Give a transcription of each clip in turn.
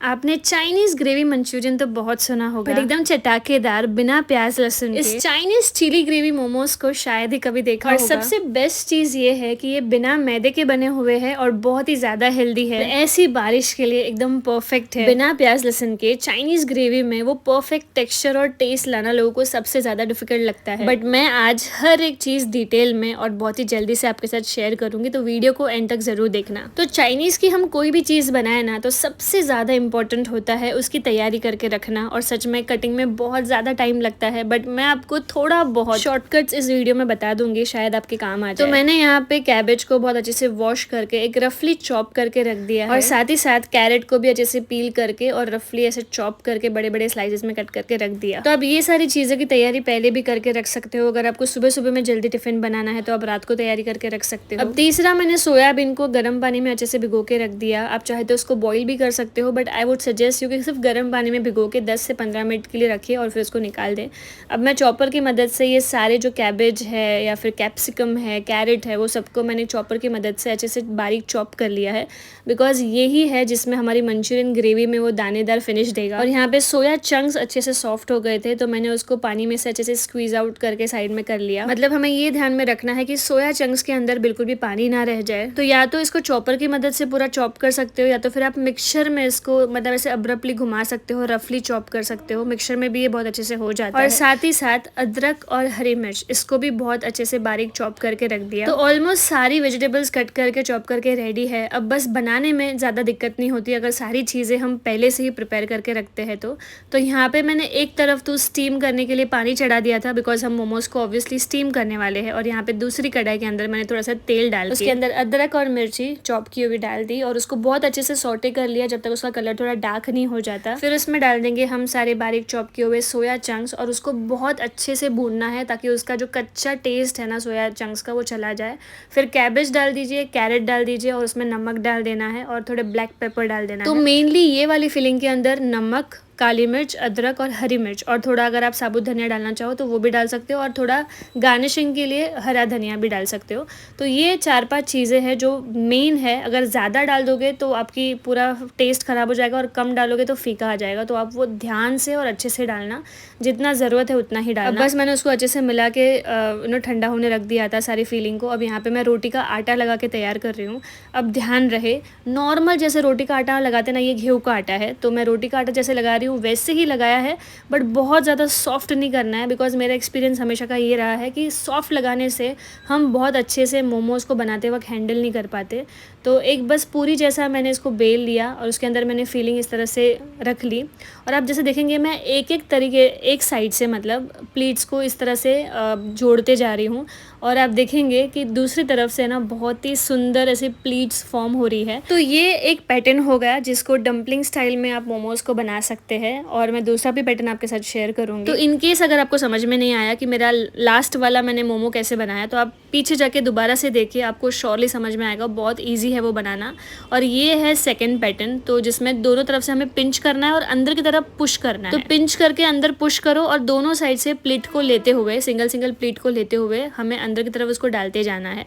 आपने Chinese gravy Manchurian तो बहुत सुना होगा, बट एकदम चटाकेदार बिना प्याज लहसुन के इस चाइनीज चिली ग्रेवी मोमोज को शायद ही कभी देखा होगा। और सबसे बेस्ट चीज ये है कि ये बिना मैदे के बने हुए हैं और बहुत ही ज्यादा हेल्दी है। ऐसी बारिश के लिए एकदम परफेक्ट है। बिना प्याज लहसुन के चाइनीज ग्रेवी में वो परफेक्ट टेक्सचर और टेस्ट लाना लोगों को सबसे ज्यादा डिफिकल्ट लगता है, बट मैं आज हर एक चीज डिटेल में और बहुत ही जल्दी से आपके साथ शेयर करूंगी, तो वीडियो को एंड तक जरूर देखना। तो चाइनीज की हम कोई भी चीज बनाए ना, तो सबसे ज्यादा इंपॉर्टेंट होता है उसकी तैयारी करके रखना। और सच में कटिंग में बहुत ज्यादा टाइम लगता है, बट मैं आपको थोड़ा बहुत शॉर्टकट्स इस वीडियो में बता दूंगी, शायद आपके काम आ जाए। तो मैंने यहाँ पे कैबेज को बहुत अच्छे से वॉश करके एक रफली चॉप करके रख दिया है, और साथ ही साथ कैरेट को भी अच्छे से पील करके और रफली ऐसे चॉप करके बड़े बड़े स्लाइसेस में कट करके रख दिया। तो अब ये सारी चीजों की तैयारी पहले भी करके रख सकते हो। अगर आपको सुबह सुबह में जल्दी टिफिन बनाना है तो आप रात को तैयारी करके रख सकते हो। अब तीसरा, मैंने सोयाबीन को गर्म पानी में अच्छे से भिगो के रख दिया। आप चाहे तो उसको बॉईल भी कर सकते हो, but I would suggest you कि सिर्फ गर्म पानी में भिगो के 10 से 15 मिनट के लिए रखिए और फिर उसको निकाल दें। अब मैं चॉपर की मदद से ये सारे जो कैबेज है या फिर कैप्सिकम है, कैरेट है, वो सबको मैंने चॉपर की मदद से अच्छे से बारीक चॉप कर लिया है, बिकॉज यही है जिसमें हमारी मंचूरियन ग्रेवी में वो दानेदार फिनिश देगा। और यहाँ पे सोया चंक्स अच्छे से सॉफ्ट हो गए थे, तो मैंने उसको पानी में से अच्छे से स्क्वीज आउट करके साइड में कर लिया। मतलब हमें ये ध्यान में रखना है कि सोया चंक्स के अंदर बिल्कुल भी पानी ना रह जाए। तो या तो इसको चॉपर की मदद से पूरा चॉप कर सकते हो, या तो फिर आप मिक्सचर में इसको मतलब ऐसे अब्रप्टली घुमा सकते हो, रफली चॉप कर सकते हो। मिक्सचर में भी ये बहुत अच्छे से हो जाता है। और साथ ही साथ अदरक और हरी मिर्च, इसको भी बहुत अच्छे से बारीक चॉप करके रख दिया। तो ऑलमोस्ट सारी वेजिटेबल्स कट करके चॉप करके रेडी है। अब बस बनाने में ज्यादा दिक्कत नहीं होती अगर सारी चीजें हम पहले से ही प्रिपेयर करके रखते हैं। तो यहाँ पे मैंने एक तरफ तो स्टीम करने के लिए पानी चढ़ा दिया था, बिकॉज हम मोमोज को ऑब्वियसली स्टीम करने वाले हैं। और यहाँ पे दूसरी कढ़ाई के अंदर मैंने थोड़ा सा तेल डाल उसके अंदर अदरक और मिर्ची चॉप की हुई डाल दी, और उसको बहुत अच्छे से सॉटे कर लिया जब तक उसका कलर थोड़ा डार्क नहीं हो जाता। फिर उसमें डाल देंगे हम सारे बारीक चॉप किए हुए सोया चंक्स, और उसको बहुत अच्छे से भूनना है ताकि उसका जो कच्चा टेस्ट है ना सोया चंक्स का, वो चला जाए। फिर कैबेज डाल दीजिए, कैरेट डाल दीजिए, और उसमें नमक डाल देना है और थोड़े ब्लैक पेपर डाल देना है। तो मेनली ये वाली फिलिंग के अंदर नमक, काली मिर्च, अदरक और हरी मिर्च, और थोड़ा अगर आप साबुत धनिया डालना चाहो तो वो भी डाल सकते हो, और थोड़ा गार्निशिंग के लिए हरा धनिया भी डाल सकते हो। तो ये 4-5 चीज़ें हैं जो मेन है। अगर ज़्यादा डाल दोगे तो आपकी पूरा टेस्ट ख़राब हो जाएगा, और कम डालोगे तो फीका आ जाएगा। तो आप वो ध्यान से और अच्छे से डालना, जितना ज़रूरत है उतना ही डालना। बस मैंने उसको अच्छे से मिला के ठंडा होने रख दिया था सारी फीलिंग को। अब यहाँ पर मैं रोटी का आटा लगा के तैयार कर रही हूँ। अब ध्यान रहे, नॉर्मल जैसे रोटी का आटा लगाते ना, ये गेहूँ का आटा है, तो मैं रोटी का आटा जैसे लगा हूँ वैसे ही लगाया है, बट बहुत ज़्यादा सॉफ्ट नहीं करना है, बिकॉज मेरा एक्सपीरियंस हमेशा का ये रहा है कि सॉफ्ट लगाने से हम बहुत अच्छे से मोमोज़ को बनाते वक्त हैंडल नहीं कर पाते। तो एक बस पूरी जैसा मैंने इसको बेल लिया, और उसके अंदर मैंने फीलिंग इस तरह से रख ली। और आप जैसे देखेंगे मैं एक एक तरीके, एक साइड से मतलब प्लीट्स को इस तरह से जोड़ते जा रही हूँ, और आप देखेंगे कि दूसरी तरफ से ना बहुत ही सुंदर ऐसे प्लीट्स फॉर्म हो रही है। तो ये एक पैटर्न हो गया जिसको डम्पलिंग स्टाइल में आप मोमोज को बना सकते हैं, और मैं दूसरा भी पैटर्न आपके साथ शेयर करूंगी। तो इन केस अगर आपको समझ में नहीं आया कि मेरा लास्ट वाला मैंने मोमो कैसे बनाया, तो आप पीछे जाके दोबारा से देखिए, आपको श्योरली समझ में आएगा। बहुत ईजी है वो बनाना। और ये है सेकेंड पैटर्न, तो जिसमें दोनों तरफ से हमें पिंच करना है और अंदर की तरफ पुश करना है। तो पिंच करके अंदर पुश करो, और दोनों साइड से प्लीट को लेते हुए, सिंगल सिंगल प्लीट को लेते हुए हमें अंदर की तरफ उसको डालते जाना है,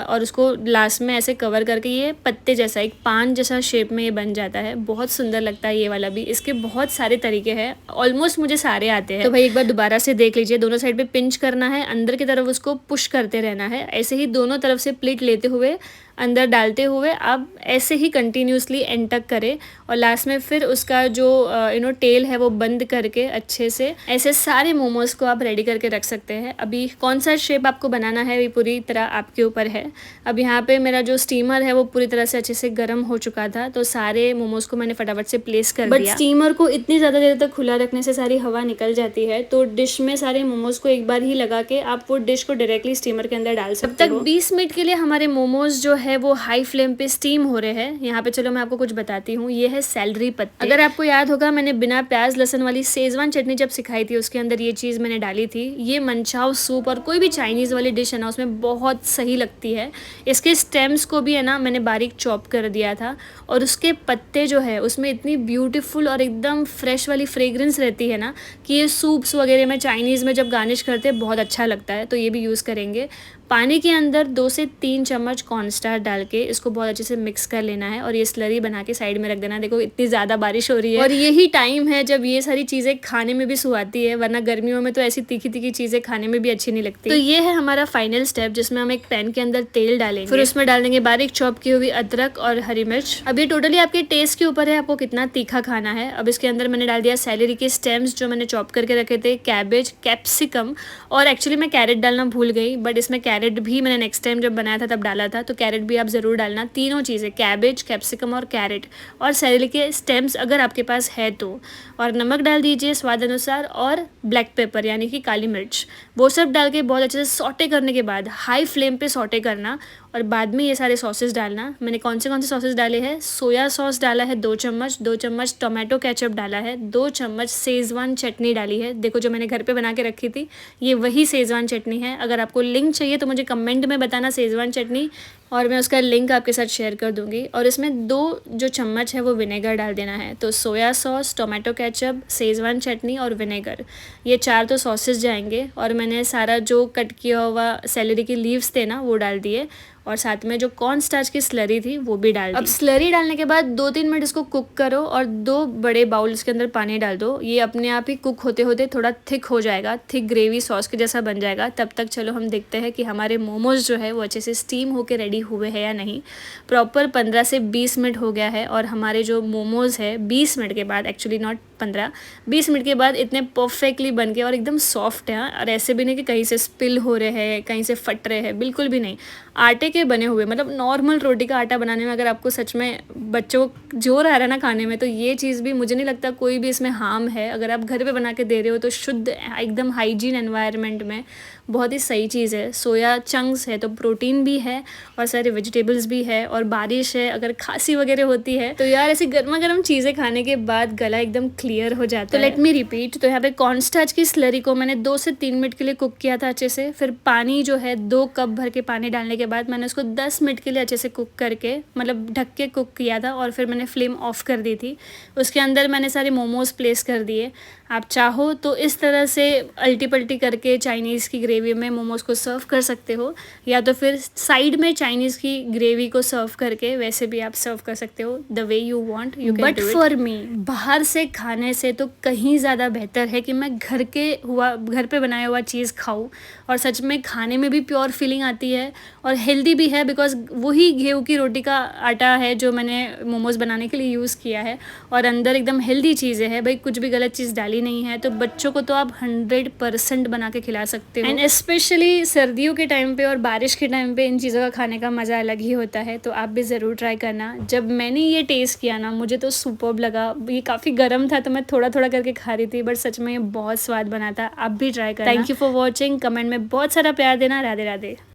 और उसको लास्ट में ऐसे कवर करके ये पत्ते जैसा, एक पान जैसा शेप में ये बन जाता है। बहुत सुंदर लगता है ये वाला भी। इसके बहुत सारे तरीके हैं, ऑलमोस्ट मुझे सारे आते हैं। तो भाई एक बार दोबारा से देख लीजिए, दोनों साइड पे पिंच करना है, अंदर की तरफ उसको पुश करते रहना है। ऐसे ही दोनों तरफ से प्लीट लेते हुए अंदर डालते हुए आप ऐसे ही कंटिन्यूसली एंड तक करें, और लास्ट में फिर उसका जो टेल है वो बंद करके अच्छे से ऐसे सारे मोमोज को आप रेडी करके रख सकते हैं। अभी कौन सा शेप आपको बनाना है ये पूरी तरह आपके ऊपर है। अब यहाँ पे मेरा जो स्टीमर है वो पूरी तरह से अच्छे से गर्म हो चुका था, तो सारे मोमोज को मैंने फटाफट से प्लेस कर दिया। बट स्टीमर को इतनी ज़्यादा देर तक खुला रखने से सारी हवा निकल जाती है, तो डिश में सारे मोमोज को एक बार ही लगा के आप वो डिश को डायरेक्टली स्टीमर के अंदर डाल सकते हो। तब तक 20 मिनट के लिए हमारे मोमोज जो है वो हाई फ्लेम पे स्टीम हो रहे हैं। यहाँ पे चलो मैं आपको कुछ बताती हूँ। ये है सैलरी पत्ते। अगर आपको याद होगा, मैंने बिना प्याज लहसुन वाली शेजवान चटनी जब सिखाई थी, उसके अंदर ये चीज़ मैंने डाली थी। ये मनचाओ सूप और कोई भी चाइनीज़ वाली डिश है ना, उसमें बहुत सही लगती है। इसके स्टेम्स को भी है ना मैंने बारीक चॉप कर दिया था, और उसके पत्ते जो है उसमें इतनी ब्यूटीफुल और एकदम फ्रेश वाली फ्रेग्रेंस रहती है ना, कि ये सूप्स वगैरह में चाइनीज़ में जब गार्निश करते हैं बहुत अच्छा लगता है। तो ये भी यूज़ करेंगे। पानी के अंदर 2 से 3 चम्मच कॉर्नस्टार्च डाल के इसको बहुत अच्छे से मिक्स कर लेना है और ये स्लरी बना के साइड में रख देना। देखो इतनी ज़्यादा बारिश हो रही है और यही टाइम है जब ये सारी चीज़ें खाने में भी सुहाती है, वरना गर्मियों में तो ऐसी तीखी तीखी चीज़ें खाने में भी अच्छी नहीं लगती। तो ये है हमारा फाइनल स्टेप, जिसमें हम एक पैन के अंदर तेल डालेंगे, फिर उसमें डाल देंगे बारीक चॉप की हुई अदरक और हरी मिर्च। अब ये टोटली आपके टेस्ट के ऊपर है, आपको कितना तीखा खाना है। अब इसके अंदर मैंने डाल दिया सेलेरी के स्टेम्स जो मैंने चॉप करके रखे थे, कैबेज, कैप्सिकम, और एक्चुअली मैं कैरेट डालना भूल गई, बट इसमें कैरेट भी मैंने नेक्स्ट टाइम जब बनाया था तब डाला था, तो कैरेट भी आप ज़रूर डालना। तीनों चीज़ें, कैबेज, कैप्सिकम और कैरेट, और सेलेरी के स्टेम्स अगर आपके पास है तो, और नमक डाल दीजिए स्वाद अनुसार, और ब्लैक पेपर यानी कि काली मिर्च। वो सब डाल के बहुत अच्छे से सॉटे करने के बाद हाई फ्लेम पे सॉटे करना, और बाद में ये सारे सॉसेस डालना। मैंने कौन से सॉसेस डाले हैं, सोया सॉस डाला है 2 चम्मच, 2 चम्मच टोमेटो केचप डाला है, 2 चम्मच शेजवान चटनी डाली है। देखो जो मैंने घर पे बना के रखी थी ये वही शेजवान चटनी है। अगर आपको लिंक चाहिए तो मुझे कमेंट में बताना शेजवान चटनी, और मैं उसका लिंक आपके साथ शेयर कर दूंगी। और इसमें 2 जो चम्मच है वो विनेगर डाल देना है। तो soya sauce, tomato ketchup, schezwan chutney और विनेगर, ये 4 तो सॉसेस जाएंगे। और मैंने सारा जो कट किया हुआ सेलेरी के लीव्स थे ना वो डाल दिए, और साथ में जो कॉर्न स्टार्च की स्लरी थी वो भी डाल दी। अब स्लरी डालने के बाद 2-3 मिनट इसको कुक करो और 2 बड़े बाउल्स के अंदर पानी डाल दो। ये अपने आप ही कुक होते होते थोड़ा थिक हो जाएगा, थिक ग्रेवी सॉस के जैसा बन जाएगा। तब तक चलो हम देखते हैं कि हमारे मोमोज जो है वो अच्छे से स्टीम होके रेडी हुए हैं या नहीं। प्रॉपर 15 से 20 मिनट हो गया है और हमारे जो मोमोज है 20 मिनट के बाद, एक्चुअली नॉट 15-20 मिनट के बाद इतने परफेक्टली बन के और एकदम सॉफ्ट हैं। और ऐसे भी नहीं कि कहीं से स्पिल हो रहे हैं, कहीं से फट रहे हैं, बिल्कुल भी नहीं। आटे के बने हुए, मतलब नॉर्मल रोटी का आटा बनाने में अगर आपको सच में बच्चों को जोर आ रहा है ना खाने में, तो ये चीज़ भी मुझे नहीं लगता कोई भी इसमें हार्म है। अगर आप घर पे बना के दे रहे हो तो शुद्ध एकदम हाइजीन एनवायरनमेंट में बहुत ही सही चीज़ है। सोया चंक्स है तो प्रोटीन भी है और सारे वेजिटेबल्स भी है, और बारिश है, अगर खांसी वगैरह होती है तो यार ऐसी गर्मा गर्म चीज़ें खाने के बाद गला एकदम क्लियर हो जाता है। तो लेट मी रिपीट, तो यहाँ पे कॉर्नस्टार्च की स्लरी को मैंने 2 से 3 मिनट के लिए कुक किया था अच्छे से। फिर पानी जो है 2 कप भर के पानी डालने के बाद मैंने उसको 10 मिनट के लिए अच्छे से कुक करके, मतलब ढक के कुक किया था, और फिर मैंने फ्लेम ऑफ कर दी थी। उसके अंदर मैंने सारे मोमोज प्लेस कर दिए। आप चाहो तो इस तरह से अल्टी पल्टी करके चाइनीज़ की ग्रेवी में मोमोज को सर्व कर सकते हो, या तो फिर साइड में चाइनीज़ की ग्रेवी को सर्व करके वैसे भी आप सर्व कर सकते हो, the way you want you can do it. But for me बाहर से खाने से तो कहीं ज़्यादा बेहतर है कि मैं घर पे बनाया हुआ चीज़ खाऊं, और सच में खाने में भी प्योर फीलिंग आती है और हेल्दी भी है, बिकॉज वही गेहूं की रोटी का आटा है जो मैंने मोमोज बनाने के लिए यूज़ किया है, और अंदर एकदम हेल्दी चीज़ें हैं भाई, कुछ भी गलत चीज़ डाली नहीं है। तो बच्चों को तो आप 100% बना के खिला सकते हो, एंड स्पेशली सर्दियों के टाइम पे और बारिश के टाइम पे इन चीज़ों का खाने का मज़ा अलग ही होता है। तो आप भी ज़रूर ट्राई करना। जब मैंने ये टेस्ट किया ना मुझे तो सुपर्ब लगा। ये काफ़ी गर्म था तो मैं थोड़ा थोड़ा करके खा रही थी, बट सच में ये बहुत स्वाद बना था। आप भी ट्राई करना। Thank you for watching. Comment में बहुत सारा प्यार देना। राधे राधे।